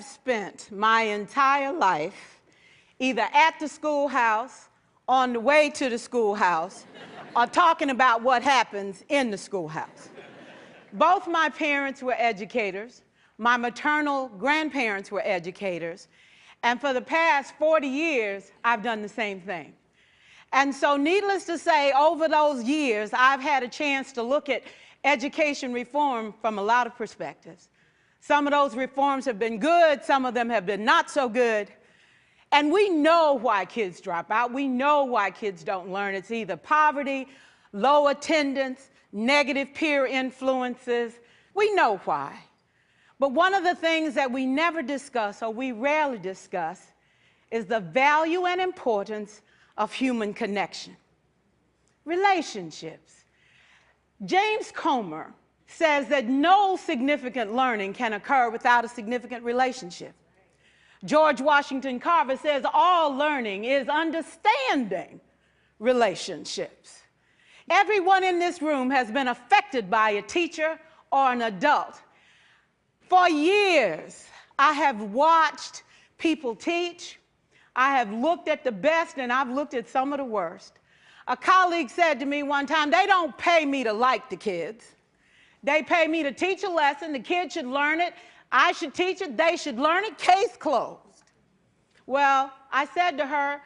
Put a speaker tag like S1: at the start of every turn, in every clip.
S1: have spent my entire life either at the schoolhouse, on the way to the schoolhouse, or talking about what happens in the schoolhouse. Both my parents were educators. My maternal grandparents were educators. And for the past 40 years, I've done the same thing. And so needless to say, over those years, I've had a chance to look at education reform from a lot of perspectives. Some of those reforms have been good, some of them have been not so good. And we know why kids drop out. We know why kids don't learn. It's either poverty, low attendance, negative peer influences. We know why. But one of the things that we never discuss, or we rarely discuss, is the value and importance of human connection. Relationships. James Comer says that no significant learning can occur without a significant relationship. George Washington Carver says all learning is understanding relationships. Everyone in this room has been affected by a teacher or an adult. For years, I have watched people teach. I have looked at the best and I've looked at some of the worst. A colleague said to me one time, they don't pay me to like the kids. They pay me to teach a lesson. The kids should learn it. I should teach it, they should learn it, case closed. Well, I said to her,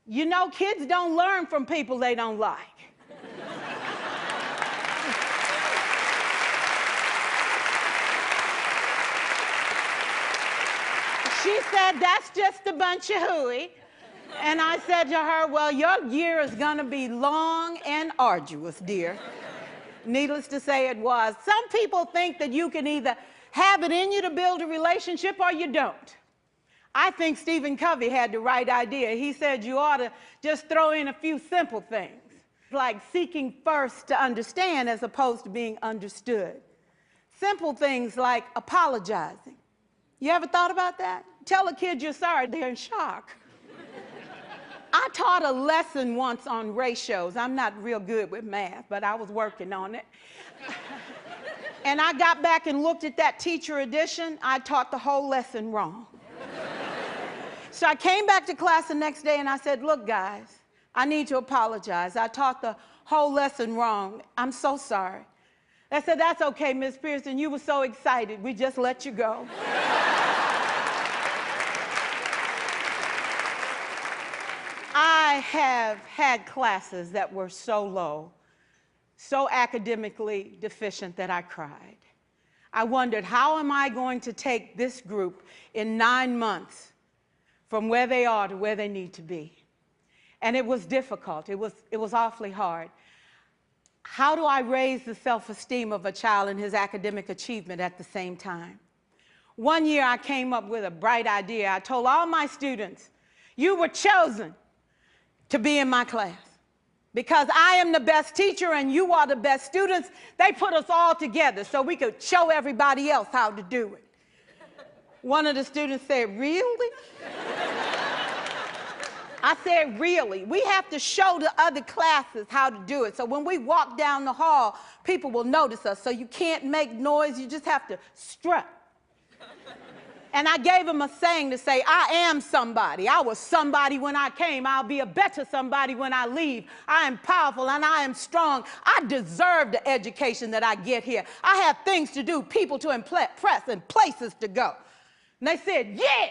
S1: you know, kids don't learn from people they don't like. She said, that's just a bunch of hooey. And I said to her, well, your year is gonna be long and arduous, dear. Needless to say, it was. Some people think that you can either have it in you to build a relationship or you don't. I think Stephen Covey had the right idea. He said you ought to just throw in a few simple things, like seeking first to understand as opposed to being understood. Simple things like apologizing. You ever thought about that? Tell a kid you're sorry, they're in shock. I taught a lesson once on ratios. I'm not real good with math, but I was working on it. And I got back and looked at that teacher edition. I taught the whole lesson wrong. So I came back to class the next day and I said, look, guys, I need to apologize. I taught the whole lesson wrong. I'm so sorry. They said, that's okay, Miss Pierson. You were so excited. We just let you go. I have had classes that were so low, so academically deficient that I cried. I wondered, how am I going to take this group in 9 months from where they are to where they need to be? And it was difficult. It was awfully hard. How do I raise the self-esteem of a child and his academic achievement at the same time? One year I came up with a bright idea. I told all my students, you were chosen to be in my class. Because I am the best teacher and you are the best students, they put us all together so we could show everybody else how to do it. One of the students said, really? I said, really? We have to show the other classes how to do it. So when we walk down the hall, people will notice us. So you can't make noise, you just have to strut. And I gave him a saying to say, I am somebody. I was somebody when I came. I'll be a better somebody when I leave. I am powerful and I am strong. I deserve the education that I get here. I have things to do, people to impress, and places to go. And they said, yeah.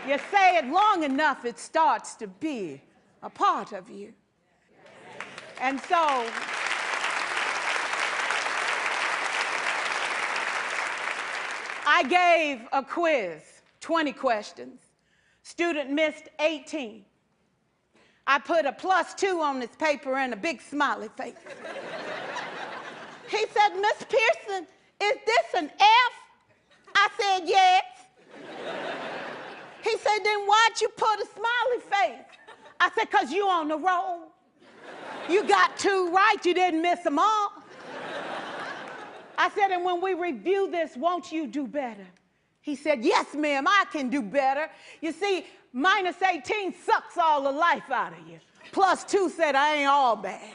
S1: You say it long enough, it starts to be a part of you. And so, I gave a quiz, 20 questions. Student missed 18. I put a +2 on this paper and a big smiley face. He said, Miss Pierson, is this an F? I said, yes. He said, then why'd you put a smiley face? I said, because you on the roll. You got 2 right, you didn't miss them all. I said, and when we review this, won't you do better? He said, yes, ma'am, I can do better. You see, -18 sucks all the life out of you. +2 said, I ain't all bad.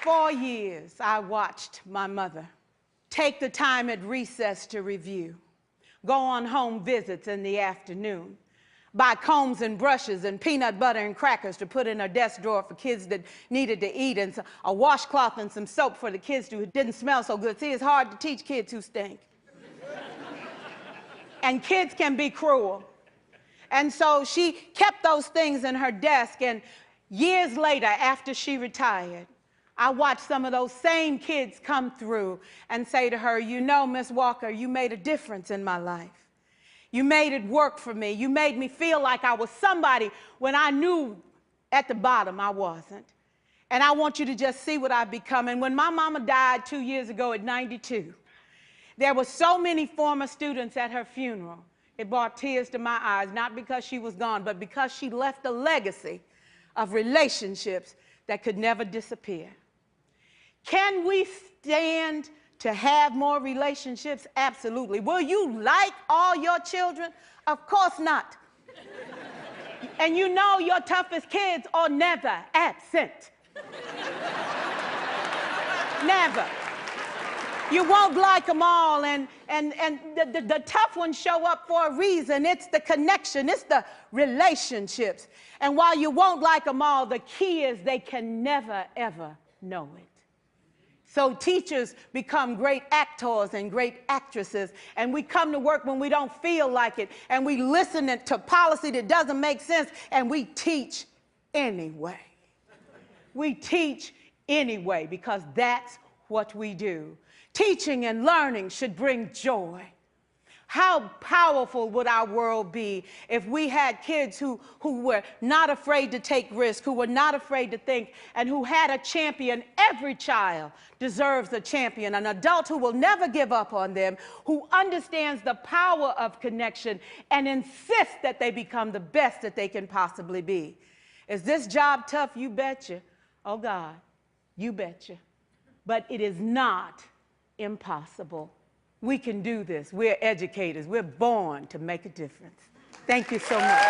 S1: 4 years, I watched my mother take the time at recess to review, go on home visits in the afternoon, buy combs and brushes and peanut butter and crackers to put in her desk drawer for kids that needed to eat, and a washcloth and some soap for the kids who didn't smell so good. See, it's hard to teach kids who stink. And kids can be cruel. And so she kept those things in her desk, and years later, after she retired, I watched some of those same kids come through and say to her, you know, Miss Walker, you made a difference in my life. You made it work for me. You made me feel like I was somebody when I knew at the bottom I wasn't. And I want you to just see what I've become. And when my mama died 2 years ago at 92, there were so many former students at her funeral. It brought tears to my eyes, not because she was gone, but because she left a legacy of relationships that could never disappear. Can we stand to have more relationships? Absolutely. Will you like all your children? Of course not. And you know your toughest kids are never absent. Never. You won't like them all, and the tough ones show up for a reason. It's the connection, it's the relationships. And while you won't like them all, the key is they can never, ever know it. So teachers become great actors and great actresses, and we come to work when we don't feel like it, and we listen to policy that doesn't make sense, and we teach anyway. We teach anyway because that's what we do. Teaching and learning should bring joy. How powerful would our world be if we had kids who were not afraid to take risks, who were not afraid to think, and who had a champion? Every child deserves a champion, an adult who will never give up on them, who understands the power of connection and insists that they become the best that they can possibly be. Is this job tough? You betcha. Oh God, you betcha. But it is not impossible. We can do this. We're educators. We're born to make a difference. Thank you so much.